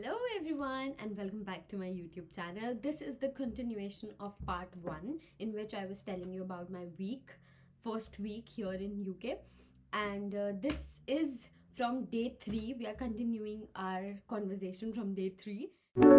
Hello everyone and welcome back to my YouTube channel. This is the continuation of part 1 in which I was telling you about my first week here in UK, and this is from day 3. We are continuing our conversation from day 3. Telling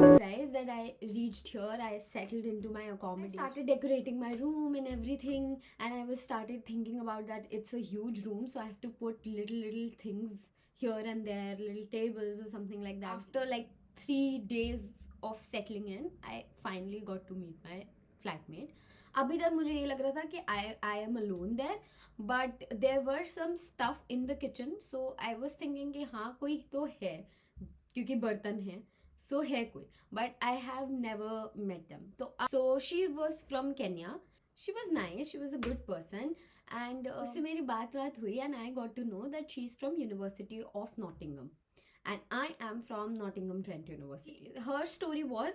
you guys that I reached here, I settled into my accommodation. I started decorating my room and everything, and I was started thinking about that it's a huge room, so I have to put little things here and there, little tables or something like that. After like 3 days of settling in, I finally got to meet my flatmate. अभी तक मुझे ये लग रहा था कि I am alone there, but there were some stuff in the kitchen, so I was thinking कि हाँ कोई तो है क्योंकि बर्तन है, so है कोई, but I have never met them. So she was from Kenya. She was nice, she was a good person, and उससे मेरी बात हुई, and I got to know that she's from University of Nottingham and I am from Nottingham Trent University. Her story was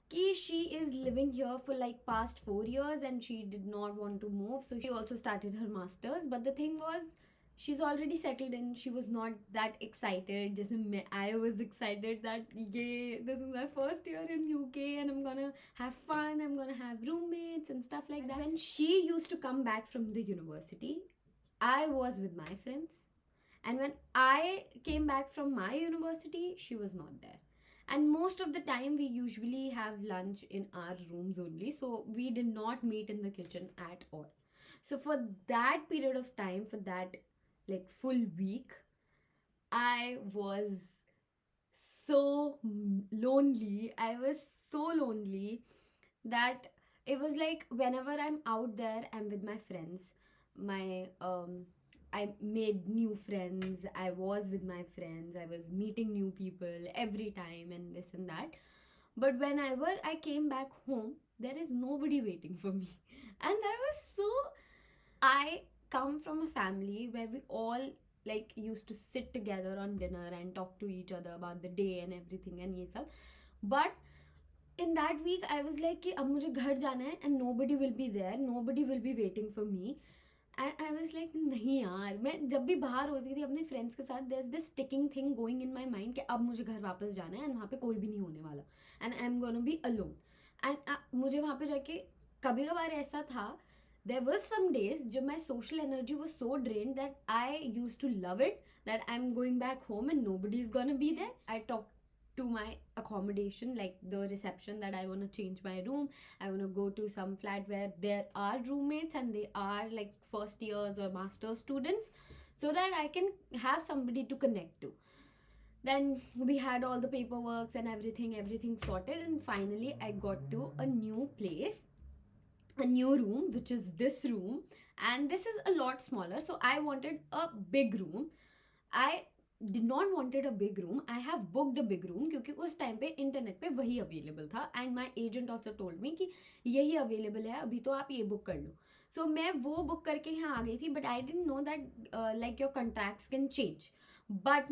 कि she is living here for like past 4 years and she did not want to move, so she also started her masters. But the thing was, she's already settled in. She was not that excited. Just I was excited that yay, this is my first year in UK and I'm gonna have fun. I'm gonna have roommates and stuff like that. When she used to come back from the university, I was with my friends, and when I came back from my university, she was not there. And most of the time, we usually have lunch in our rooms only, so we did not meet in the kitchen at all. So, for that period of time, for that like full week, I was so lonely. I was so lonely that it was like whenever I'm out there, I'm with my friends. My I made new friends. I was with my friends. I was meeting new people every time and this and that. But whenever I came back home, there is nobody waiting for me. And that was so. I come from a family where we all like used to sit together on dinner and talk to each other about the day and everything and ये सब. But in that week I was like कि अब मुझे घर जाना है and nobody will be there, nobody will be waiting for me. And I was like नहीं यार, मैं जब भी बाहर होती थी अपने फ्रेंड्स के साथ, there's this sticking thing going in my mind कि अब मुझे घर वापस जाना है and वहाँ पे कोई भी नहीं होने वाला and I'm gonna be alone. And मुझे वहाँ पे जाके कभी कभार ऐसा था, there was some days जब my social energy was so drained that I used to love it, that I'm going back home and nobody's gonna be there. I talked to my accommodation, like the reception, that I want to change my room. I want to go to some flat where there are roommates and they are like first years or master students, so that I can have somebody to connect to. Then we had all the paperwork and everything sorted, and finally I got to a new place, a new room, which is this room. And this is a lot smaller, so I wanted a big room. I did not wanted a big room. I have booked a big room क्योंकि उस time पे internet पे वही available था, and my agent also told me कि यही available है अभी, तो आप ये बुक कर लो. सो मैं वो बुक करके यहाँ आ गई थी, but I didn't know that like your contracts can change. But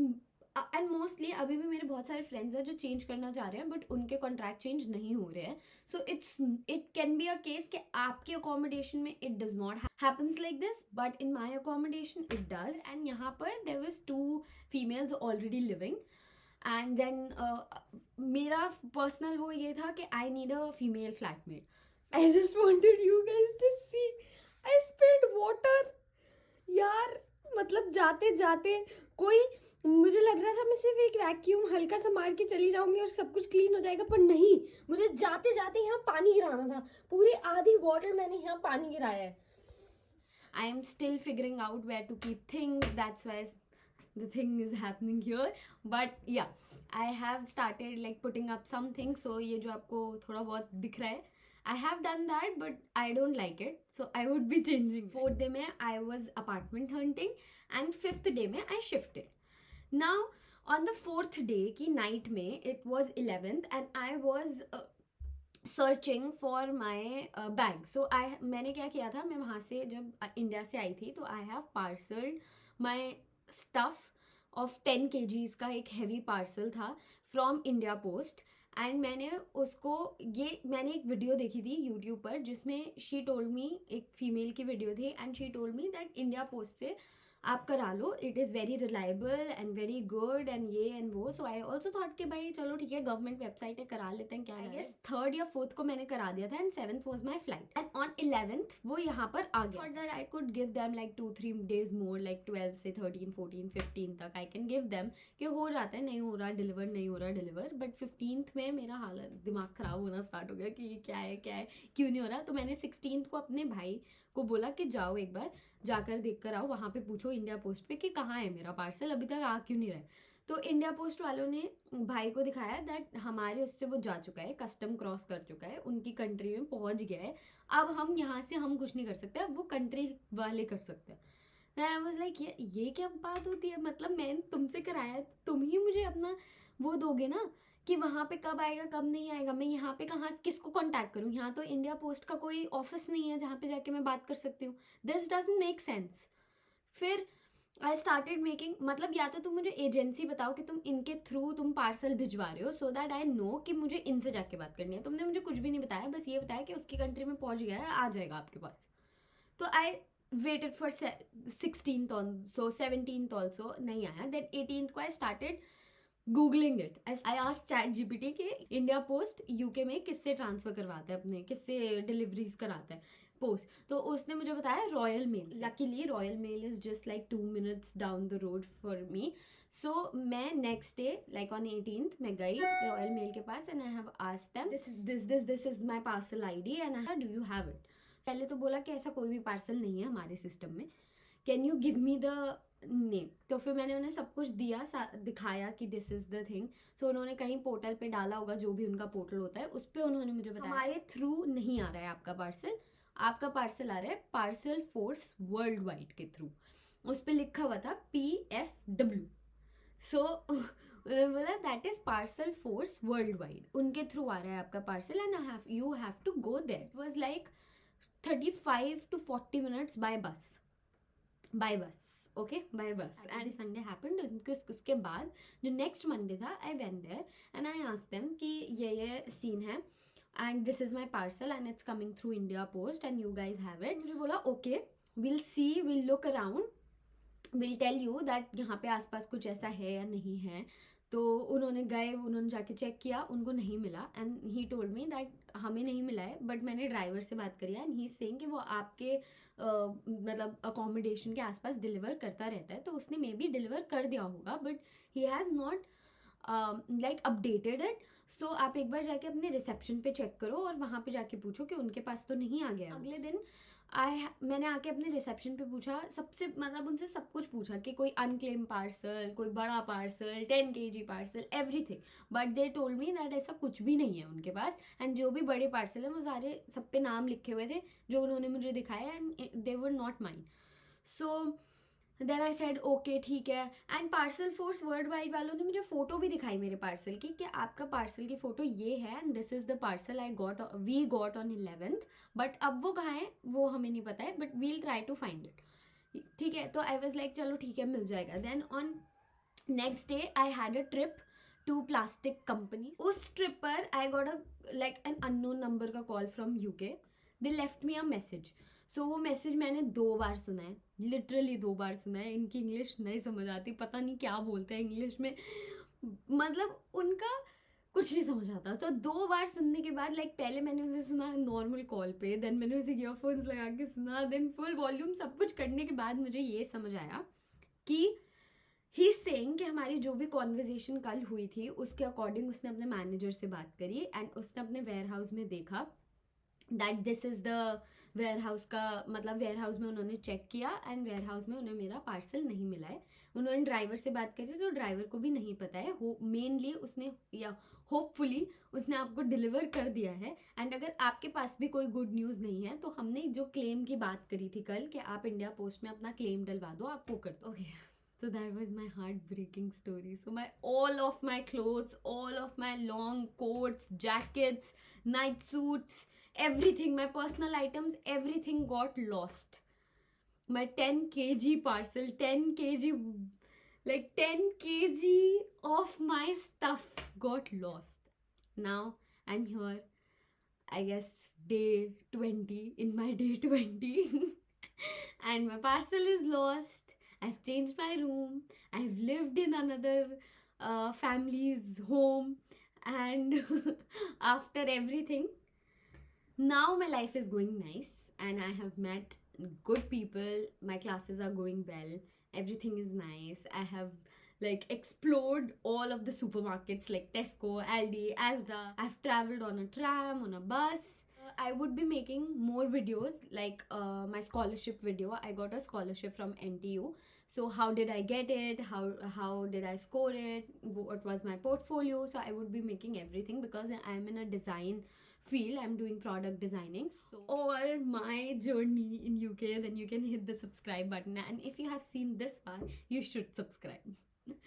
and mostly अभी भी मेरे बहुत सारे फ्रेंड्स हैं जो चेंज करना चाह रहे हैं, बट उनके कॉन्ट्रैक्ट चेंज नहीं हो रहे हैं. So it can be a case कि आपके अकोमोडेशन में it does not happens like this, but in my accommodation it does. And यहाँ पर there was 2 females already living, and then मेरा personal वो ये था कि I need a female flatmate. I just wanted you guys to see. I spilled water. यार मतलब जाते जाते कोई, मुझे लग रहा था मैं सिर्फ एक वैक्यूम हल्का सा मार के चली जाऊंगी और सब कुछ क्लीन हो जाएगा, पर नहीं, मुझे जाते जाते यहाँ पानी गिराना था. पूरी आधी बॉटल मैंने यहाँ पानी गिराया है. I am still figuring out where to keep things. That's why the thing is happening here. But yeah, I have started like putting up some things. So ये जो आपको थोड़ा बहुत दिख रहा है, I have done that, but I don't like it. So I would be changing. 4th day में I was apartment hunting, and 5th day में I shifted. Now on the 4th day की night में, it was 11th, and I was searching for my bag. So मैंने क्या किया था, मैं वहाँ से जब इंडिया से आई थी, तो I have parcelled my stuff of 10 kgs का एक हैवी पार्सल था फ्रॉम इंडिया पोस्ट. एंड मैंने उसको, ये मैंने एक वीडियो देखी थी यूट्यूब पर जिसमें शी टोल्ड मी, एक फीमेल की वीडियो थी, and she told me that India Post से आप करा लो, it is very reliable and very good and ये एंड वो. सो आई ऑल्सो थॉट कि भाई चलो ठीक है, गवर्नमेंट वेबसाइट है, करा लेते हैं, क्या आई गेस 3rd या 4th को मैंने करा दिया था and 7th was my flight and on 11th वो यहाँ पर आ गया. Thought that I could give them like 2-3 days more, like 12 से 13, 14, 15 तक आई कैन गिव देम कि हो जाता है, नहीं हो रहा डिलीवर, नहीं हो रहा डिलीवर. बट 15th में मेरा हालत दिमाग खराब होना स्टार्ट हो गया कि क्या है क्यों नहीं हो रहा. तो मैंने 16th को अपने भाई को बोला कि जाओ एक बार जाकर देख कर आओ, वहाँ पे पूछो इंडिया पोस्ट पे कि कहाँ है मेरा पार्सल, अभी तक आ क्यों नहीं रहा है. तो इंडिया पोस्ट वालों ने भाई को दिखाया दैट हमारे उससे वो जा चुका है, कस्टम क्रॉस कर चुका है, उनकी कंट्री में पहुँच गया है, अब हम यहाँ से हम कुछ नहीं कर सकते, अब वो कंट्री वाले कर सकते हैं. आई वाज लाइक ये क्या बात होती है, मतलब मैंने तुमसे कराया, तुम ही मुझे अपना वो दोगे ना कि वहाँ पे कब आएगा कब नहीं आएगा. मैं यहाँ पे कहाँ किसको कांटेक्ट करूँ, यहाँ तो इंडिया पोस्ट का कोई ऑफिस नहीं है जहाँ पे जाके मैं बात कर सकती हूँ. This doesn't make sense. फिर आई स्टार्टेड मेकिंग, मतलब या तो तुम मुझे एजेंसी बताओ कि तुम इनके थ्रू तुम पार्सल भिजवा रहे हो, सो दैट आई नो कि मुझे इनसे जाके बात करनी है. तुमने मुझे कुछ भी नहीं बताया, बस ये बताया कि उसकी कंट्री में पहुंच गया है, आ जाएगा आपके पास. तो I waited for 16th also, 17th also, नहीं आया. देन 18th को I started googling it. I asked chat कि इंडिया पोस्ट यूके में किससे ट्रांसफर करवाता है, अपने किससे डिलीवरीज कराता है पोस्ट. तो उसने मुझे बताया royal mail. Luckily royal mail is just like 2 minutes down the road for me. So मैं next day like on 18th मैं गई रॉयल मेल के पास and I have asked them this is my parcel ID and do you have it. पहले तो बोला कि ऐसा कोई भी पार्सल नहीं है हमारे सिस्टम में, can you give me the name. तो फिर मैंने उन्हें सब कुछ दिया, दिखाया कि दिस इज द थिंग. तो उन्होंने कहीं पोर्टल पे डाला होगा, जो भी उनका पोर्टल होता है, उस पर उन्होंने मुझे बताया हमारे थ्रू नहीं आ रहा है आपका पार्सल, आपका पार्सल आ रहा है पार्सल फोर्स वर्ल्ड वाइड के थ्रू. उस पर लिखा हुआ था PFW. सो उन्होंने बोला that is parcel force world wide, उनके थ्रू आ रहा है आपका parcel and you have to go there. It was like 35 to 40 minutes by bus. Okay, by bus. And Sunday happened. उसके बाद जो नेक्स्ट मंडे था I went there and I asked them कि ये सीन है and this is my parcel and it's coming through India Post and you guys have it. मुझे बोला okay, will see, will look around, will tell you that यहाँ पे आसपास कुछ ऐसा है या नहीं है. तो उन्होंने गए, उन्होंने जाके चेक किया, उनको नहीं मिला and he told me that हमें नहीं मिला है, बट मैंने ड्राइवर से बात करी है एंड ही इज सेइंग कि वो आपके मतलब अकोमोडेशन के आसपास डिलीवर करता रहता है. तो उसने मे बी डिलीवर कर दिया होगा but he has not like updated it. So आप एक बार जाके अपने रिसेप्शन पे चेक करो और वहाँ पे जाके पूछो कि उनके पास तो नहीं आ गया. अगले दिन मैंने आके अपने रिसेप्शन पे पूछा, सबसे मतलब उनसे सब कुछ पूछा कि कोई अनक्लेम पार्सल, कोई बड़ा parcel, 10 kg parcel, everything. But they told me that ऐसा कुछ भी नहीं है उनके पास एंड जो भी बड़े पार्सल है वो सारे सब पे नाम लिखे हुए थे जो उन्होंने मुझे दिखाया and they were not mine. So then I said okay ठीक है. And parcel force world wide वालों ने मुझे फोटो भी दिखाई मेरे पार्सल की कि आपका पार्सल की फोटो ये है and this is the parcel we got on 11th. But अब वो कहाँ है वो हमें नहीं पता है, but we'll try to find it. ठीक है, तो आई वॉज लाइक चलो ठीक है मिल जाएगा. Then on next day I had a trip to plastic company. उस ट्रिप पर I got a like an unknown number का call from UK. They left me a message. So वो message मैंने 2 बार सुना है, लिटरली 2 बार सुना है. इनकी इंग्लिश नहीं समझ आती, पता नहीं क्या बोलते हैं इंग्लिश में, मतलब उनका कुछ नहीं समझ आता. तो 2 बार सुनने के बाद लाइक पहले मैंने उसे सुना नॉर्मल कॉल पे, देन मैंने उसे ईयरफोन्स लगा के सुना, देन फुल वॉल्यूम, सब कुछ करने के बाद मुझे ये समझ आया कि ही सेइंग कि हमारी जो भी कॉन्वर्जेशन कल हुई थी उसके अकॉर्डिंग उसने अपने मैनेजर से बात करी एंड उसने अपने वेयर हाउस में देखा that this is the warehouse का, मतलब वेयर हाउस में उन्होंने चेक किया एंड वेयर हाउस में उन्हें मेरा पार्सल नहीं मिला है. उन्होंने ड्राइवर से बात करी तो ड्राइवर को भी नहीं पता है, मेनली उसने या होपफुली उसने आपको डिलीवर कर दिया है. एंड अगर आपके पास भी कोई गुड न्यूज़ नहीं है तो हमने जो क्लेम की बात करी थी कल कि आप इंडिया पोस्ट में अपना क्लेम डलवा दो, आप वो कर दो. Okay, so that was my heartbreaking story. So all of my clothes, all of my long coats, jackets, night suits, everything, my personal items, everything got lost. My 10 kg parcel, 10 kg, like 10 kg of my stuff got lost. Now I'm here, I guess day 20, in my day 20 and my parcel is lost I've changed my room, I've lived in another family's home, and after everything, now my life is going nice and I have met good people. My classes are going well, everything is nice. I have like explored all of the supermarkets like Tesco, Aldi, Asda. I've traveled on a tram, on a bus. I would be making more videos like my scholarship video. I got a scholarship from NTU. So how did I get it? How did I score it? What was my portfolio? So I would be making everything because I'm in a design field. I'm doing product designing. So or my journey in UK, then you can hit the subscribe button. And if you have seen this far, you should subscribe.